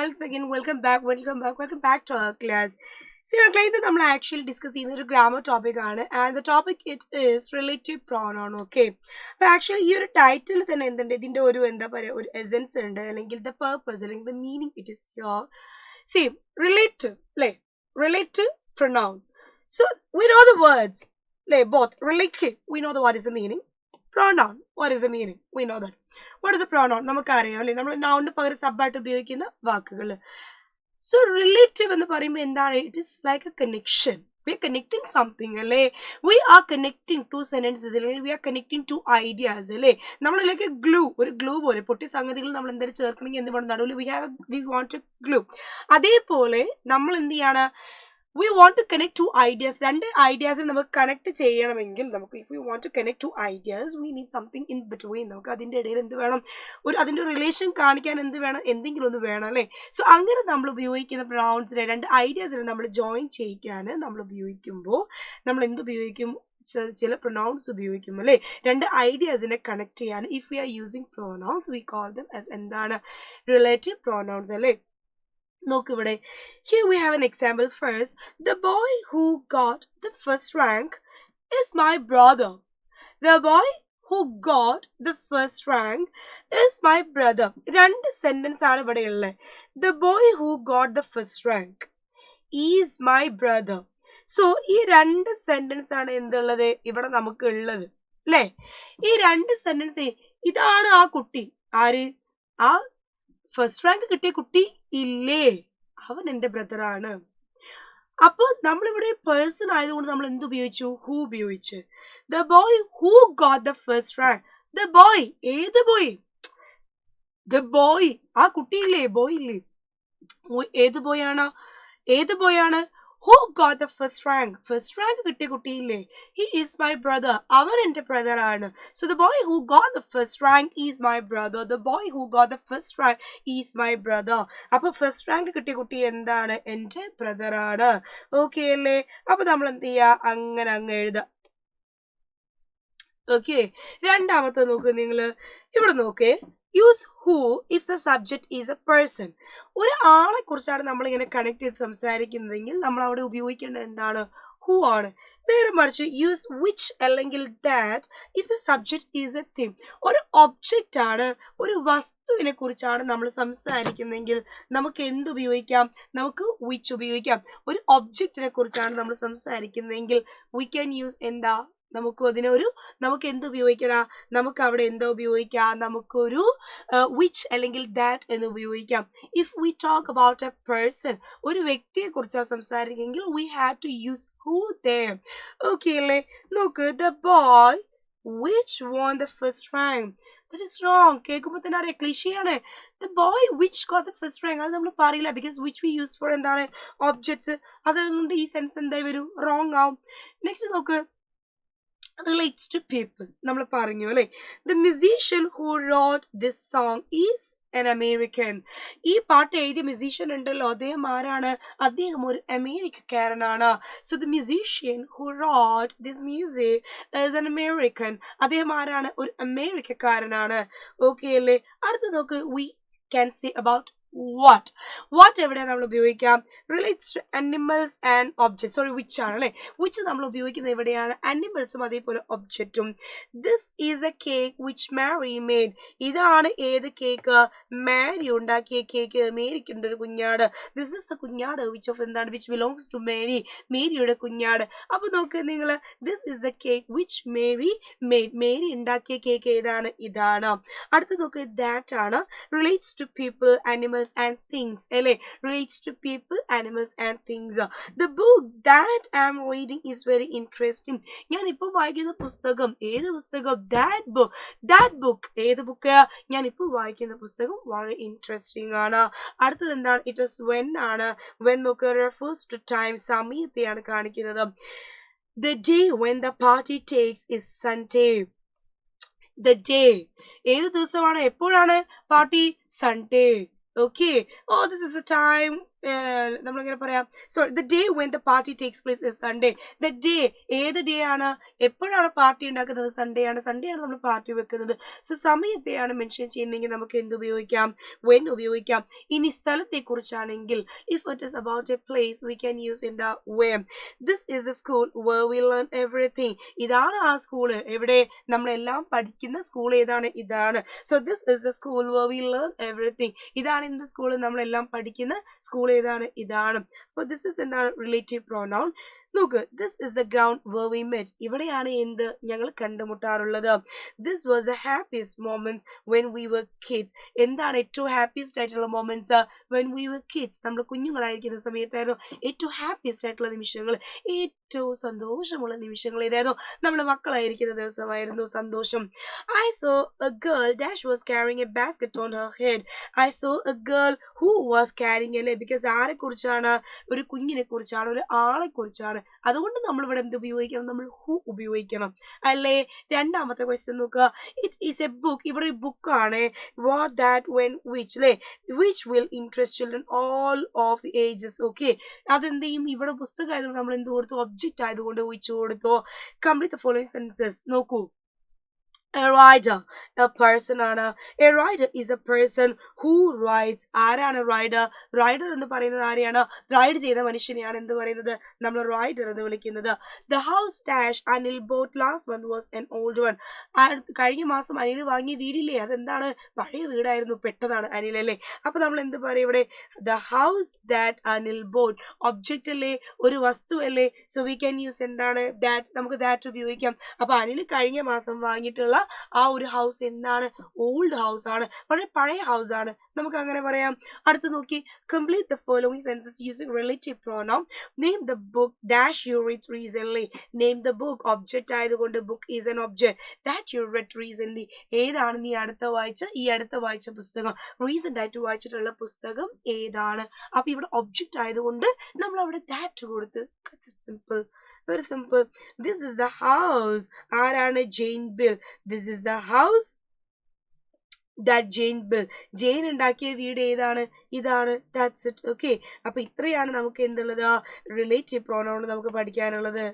once again, welcome back to our class. See, our class we actually discussing a grammar topic and the topic it is relative pronoun. Okay, but actually, your title then essence and the purpose and the meaning it is here. See, relative pronoun. So we know the words, both relative. We know what is the meaning. Pronoun. What is the meaning? We know that. What is the pronoun? നമുക്കറിയാം അല്ലേ നമ്മൾ noun പകരം സബ്ബായിട്ട് ഉപയോഗിക്കുന്ന വാക്കുകൾ. So relative എന്ന് പറയുമ്പോൾ എന്താണ്? It is like a connection. We are connecting something അല്ലേ? We are connecting two sentences അല്ലെങ്കിൽ we are connecting two ideas അല്ലേ? നമ്മൾ like a glue, ഒരു glue പോലെ പൊട്ടിയ സംഗതികൾ നമ്മൾ എന്തെങ്കിലും ചേർക്കണമെങ്കിൽ എന്ത് വേണം? നടുവിൽ we want a glue. അതേപോലെ നമ്മൾ എന്ത് ചെയ്യാണ്? We want to connect two ideas. രണ്ട് ideas നമുക്ക് കണക്ട് ചെയ്യണമെങ്കിൽ നമുക്ക് if we want to connect two ideas, we need something in between. നമുക്ക് അതിൻ്റെ ഇടയിൽ എന്ത് വേണം? അതിൻ്റെ റിലേഷൻ കാണിക്കാൻ എന്ത് വേണം? എന്തെങ്കിലും ഒന്ന് വേണം അല്ലേ? സോ അങ്ങനെ നമ്മൾ ഉപയോഗിക്കുന്ന പ്രൊനൗൺസിനെ രണ്ട് ഐഡിയാസിനെ നമ്മൾ ജോയിൻ ചെയ്യിക്കാൻ നമ്മൾ ഉപയോഗിക്കുമ്പോൾ നമ്മൾ എന്ത് ഉപയോഗിക്കും? ചില പ്രൊനൗൺസ് ഉപയോഗിക്കും അല്ലേ? രണ്ട് ഐഡിയാസിനെ കണക്ട് ചെയ്യാൻ if we are using pronouns, we call them as എന്താണ്? Relative pronouns അല്ലേ? Look over there. Here we have an example first. The boy who got the first rank is my brother. The boy who got the first rank is my brother. രണ്ട് sentence ആണ് ഇവിടെ ഉള്ളത്. The boy who got the first rank is my brother. So ഈ രണ്ട് sentence ആണ് എന്തുള്ളത് ഇവിടെ നമുക്ക് ഉള്ളത് അല്ലേ? ഈ രണ്ട് സെന്റൻസ് ഇതാണ് ആ കുട്ടി. ആര്? ആ ഫസ്റ്റ് റാങ്ക് കിട്ടിയ കുട്ടി ഇല്ലേ? അവൻ എൻ്റെ ബ്രദറാണ്. അപ്പൊ നമ്മളിവിടെ പേഴ്സൺ ആയതുകൊണ്ട് നമ്മൾ എന്ത് ഉപയോഗിച്ചു? ഹൂ ഉപയോഗിച്ച്. The boy who got the first rank. The boy ഏത് ബോയ്? ദ ബോയ് ആ കുട്ടിയില്ലേ? ബോയ് ഇല്ലേ? ഏത് ബോയാണ്? ഏത് ബോയാണ്? Who got the first rank? First rank കിട്ടിയ കുട്ടിയില്ലേ? He is my brother. അവൻ എൻ്റെ brother ആണ്. So the boy who got the first rank is my brother. The boy who got the first rank is my brother. അപ്പൊ first rank കിട്ടിയ കുട്ടി എന്താണ്? എൻ്റെ brother ആണ്. ഓക്കെ അല്ലേ? അപ്പൊ നമ്മൾ എന്ത് ചെയ്യാ? അങ്ങനെ അങ്ങ് എഴുതാം. ഓക്കെ, രണ്ടാമത്തെ നോക്ക് നിങ്ങൾ ഇവിടെ നോക്കേ. Use who if the subject is A person. ഒരു ആളെ കുറിച്ചാണ് നമ്മളിങ്ങനെ കണക്ട് ചെയ്ത് സംസാരിക്കുന്നതെങ്കിൽ നമ്മൾ അവിടെ ഉപയോഗിക്കേണ്ടത് എന്താണ്? ഹൂ ആണ്. നേരെ മറിച്ച് യൂസ് വിച്ച് അല്ലെങ്കിൽ that if the subject is A thing. ഒരു ഒബ്ജക്റ്റ് ആണ്, ഒരു വസ്തുവിനെ കുറിച്ചാണ് നമ്മൾ സംസാരിക്കുന്നതെങ്കിൽ നമുക്ക് എന്ത് ഉപയോഗിക്കാം? നമുക്ക് വിച്ച് ഉപയോഗിക്കാം. ഒരു ഒബ്ജക്റ്റിനെ കുറിച്ചാണ് നമ്മൾ സംസാരിക്കുന്നതെങ്കിൽ വി ക്യാൻ യൂസ് എന്താ? നമുക്ക് എന്ത് ഉപയോഗിക്കണം? നമുക്ക് അവിടെ എന്താ ഉപയോഗിക്കാം? നമുക്കൊരു വിച്ച് അല്ലെങ്കിൽ ദാറ്റ് എന്ന് ഉപയോഗിക്കാം. If we talk about a person, ഒരു വ്യക്തിയെ കുറിച്ചാണ് സംസാരിക്കുമെങ്കിൽ we have to use who there. Okay അല്ലേ? നോക്ക്, the boy which won the first rank. That is wrong. കേൾക്കുമ്പോൾ തന്നെ അറിയാം, ക്ലിഷയാണ്. The boy which got the first rank. അത് നമ്മൾ പറയില്ല, because which we use for എന്താണ്? ഒബ്ജക്ട്സ്. അതുകൊണ്ട് ഈ സെൻസ് എന്തായി വരും? റോങ് ആവും. നെക്സ്റ്റ് നോക്ക്, relates to people. നമ്മൾ പറഞ്ഞു അല്ലേ? The musician who wrote this song is an American. ഈ പാട്ട് എഴുതിയ മ്യൂസീഷ്യൻ ഉണ്ടല്ലോ, അദ്ദേഹം ആരാണ്? അദ്ദേഹം ഒരു അമേരിക്കക്കാരനാണ്. So the musician who wrote this music is an American. അദ്ദേഹം ആരാണ്? ഒരു അമേരിക്കക്കാരനാണ്. ഓക്കെ അല്ലേ? അടുത്ത നോക്ക്, we can say about what എവിടെയാണ് നമ്മൾ ഉപയോഗിക്കാം? Relates to animals and objects. Sorry, which ആണ് അല്ലേ? വിച്ച് നമ്മൾ ഉപയോഗിക്കുന്നത് എവിടെയാണ്? അനിമൽസും അതേപോലെ ഒബ്ജക്റ്റും. This is a cake which Mary made. ഇതാണ് ഏത് കേക്ക്? മാരി ഉണ്ടാക്കിയ കേക്ക്. മേരിക്കുണ്ട് ഒരു കുഞ്ഞാട്. ദിസ് ഇസ് ദ കുഞ്ഞാട് വിച്ച് ഓഫ് എന്താണ്? Which belongs to Mary. മേരിയുടെ കുഞ്ഞാട്. അപ്പൊ നോക്ക് നിങ്ങൾ, this is the cake which Mary made. Mary ഉണ്ടാക്കിയ കേക്ക് ഏതാണ്? ഇതാണ്. അടുത്ത് നോക്ക്, ദാറ്റ് ആണ്. Relates to people, animals and things. Relates to people, animals and things. The book that I'm reading is very interesting. ഞാൻ ഇപ്പോൾ വായിക്കുന്ന പുസ്തകം ഏത് പുസ്തകം? that book ഏത് ബുക്ക്? ഞാൻ ഇപ്പോൾ വായിക്കുന്ന പുസ്തകം വളരെ ഇൻട്രസ്റ്റിംഗ് ആണ്. അടുത്തത് എന്താണ്? it is when ആണ്. when നോക്ക്, refers to time, സമയത്തെയാണ് കാണിക്കുന്നത്. The day when the party takes is Sunday. The day ഏത് ദിവസമാണ്? എപ്പോഴാണ് party? Sunday. Okay. Oh, this is the time നമ്മളിങ്ങനെ പറയാം. So the day when the party takes place is Sunday. The day ഏത് day ആണ്, എപ്പോഴാണ് party ഉണ്ടാക്കുന്നത്? Sunday ആണ്. സൺഡേ ആണ് നമ്മൾ പാർട്ടി വെക്കുന്നത്. സോ സമയത്തെയാണ് മെൻഷൻ ചെയ്യുന്നതെങ്കിൽ നമുക്ക് എന്ത് ഉപയോഗിക്കാം? വെൻ ഉപയോഗിക്കാം. ഇനി സ്ഥലത്തെ കുറിച്ചാണെങ്കിൽ if it is about a place we can use in the when. This is the school where we learn everything. ഇതാണ് ആ സ്കൂള്. എവിടെ നമ്മളെല്ലാം പഠിക്കുന്ന സ്കൂൾ ഏതാണ്? ഇതാണ്. So this is the school where we learn everything. ഇതാണ് എന്ത് school? നമ്മളെല്ലാം പഠിക്കുന്ന സ്കൂൾ ഏതാണ്? ഇതാണ്. അപ്പോൾ ദിസ് ഇസ് എന്താണ്? Relative pronoun. നോക്ക്, this is the ground where we met. ഇവിടെയാണ് എന്ത് ഞങ്ങൾ കണ്ടുമുട്ടാറുള്ളത്. This was the happiest moments when we were kids. എന്താണ് ഏറ്റവും ഹാപ്പിയസ്റ്റ് ആയിട്ടുള്ള moments? When we were kids, നമ്മൾ കുഞ്ഞുങ്ങളായിരിക്കുന്ന സമയത്തായിരുന്നു ഏറ്റവും ഹാപ്പിയസ്റ്റ് ആയിട്ടുള്ള നിമിഷങ്ങൾ, ഏറ്റവും സന്തോഷമുള്ള നിമിഷങ്ങൾ ഏതായിരുന്നു? നമ്മൾ മക്കളായിരിക്കുന്ന ദിവസമായിരുന്നു സന്തോഷം. I saw a girl dash was carrying a basket on her head. I saw a girl who was carrying a leg. Because ആരെ കുറിച്ചാണ്? ഒരു കുഞ്ഞിനെ കുറിച്ചാണ്, ഒരു ആളെ കുറിച്ചാണ്. അതുകൊണ്ട് നമ്മൾ ഇവിടെ എന്ത് ഉപയോഗിക്കണം? നമ്മൾ ഹു ഉപയോഗിക്കണം അല്ലേ? രണ്ടാമത്തെ ക്വസ്റ്റ്യൻ നോക്കുക. It is A book. ഇവിടെ ബുക്ക് ആണ്. വാട്ട് ദാറ്റ് വെൻ വിച്ച് അല്ലേ? Which will interest children all of the ages. Okay, അതെന്ത് ചെയ്യും? ഇവിടെ പുസ്തകം ആയതുകൊണ്ട് നമ്മൾ എന്ത് കൊടുത്തു? ഒബ്ജക്റ്റ് ആയതുകൊണ്ട് വിച്ച് കൊടുത്തു. Complete the following sentences. നോക്കൂ. A rider, a person ആണ്. A rider is a person who rides. ആരാണ് റൈഡർ? റൈഡർ എന്ന് പറയുന്നത് ആരെയാണ്? റൈഡ് ചെയ്യുന്ന മനുഷ്യനെയാണ് എന്ത് പറയുന്നത്? നമ്മൾ റൈഡർ എന്ന് വിളിക്കുന്നത്. The house dash Anil bought last month was an old one. കഴിഞ്ഞ മാസം അനിൽ വാങ്ങിയ വീടില്ലേ, അതെന്താണ്? പഴയ വീടായിരുന്നു, പെട്ടതാണ് അനിൽ അല്ലേ? അപ്പൊ നമ്മൾ എന്ത് പറയും ഇവിടെ? The house that Anil bought. Object അല്ലേ, ഒരു വസ്തു അല്ലേ? സോ വി ക്യാൻ യൂസ് എന്താണ്? ദാറ്റ്. നമുക്ക് ദാറ്റ് ഉപയോഗിക്കാം. അപ്പൊ അനിൽ കഴിഞ്ഞ മാസം വാങ്ങിയിട്ടുള്ള ആ ഒരു ഹൗസ് എന്താണ്? ഓൾഡ് ഹൗസ് ആണ്, വളരെ പഴയ ഹൗസ് ആണ്. നമുക്ക് അങ്ങനെ പറയാം. അടുത്ത് നോക്കി. Complete the following sentences using relative pronoun. Name the book dash you read recently. Name the book. Object ആയതുകൊണ്ട് book is an object. That you read recently. ഏതാണ് നീ ഈ അടുത്ത വായിച്ച പുസ്തകം? റീസെന്റ് ആയിട്ട് വായിച്ചിട്ടുള്ള പുസ്തകം ഏതാണ്? അപ്പൊ ഇവിടെ ഒബ്ജക്റ്റ് ആയതുകൊണ്ട് നമ്മൾ അവിടെ ദാറ്റ് കൊടുത്ത്. Simple, very simple. This is the house. ആരാണ്? Jane built. This is the house that Jane built. Jane ഉണ്ടാക്കിയ വീട് ഏതാണ്? ഇതാണ്. That's it. Okay, അപ്പൊ ഇത്രയാണ് നമുക്ക് എന്തുള്ളത്? റിലേറ്റീവ് പ്രോനൗൺ നമുക്ക് പഠിക്കാനുള്ളത്.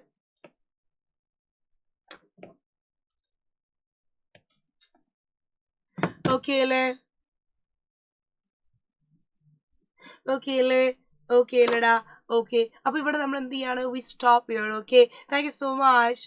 ഓക്കെ അല്ലേ? ഓക്കെ അല്ലേ? ഓക്കെ അല്ലടാ? ഓക്കെ, അപ്പൊ ഇവിടെ നമ്മൾ എന്ത് ചെയ്യാണ്? We stop here. Okay, thank you so much.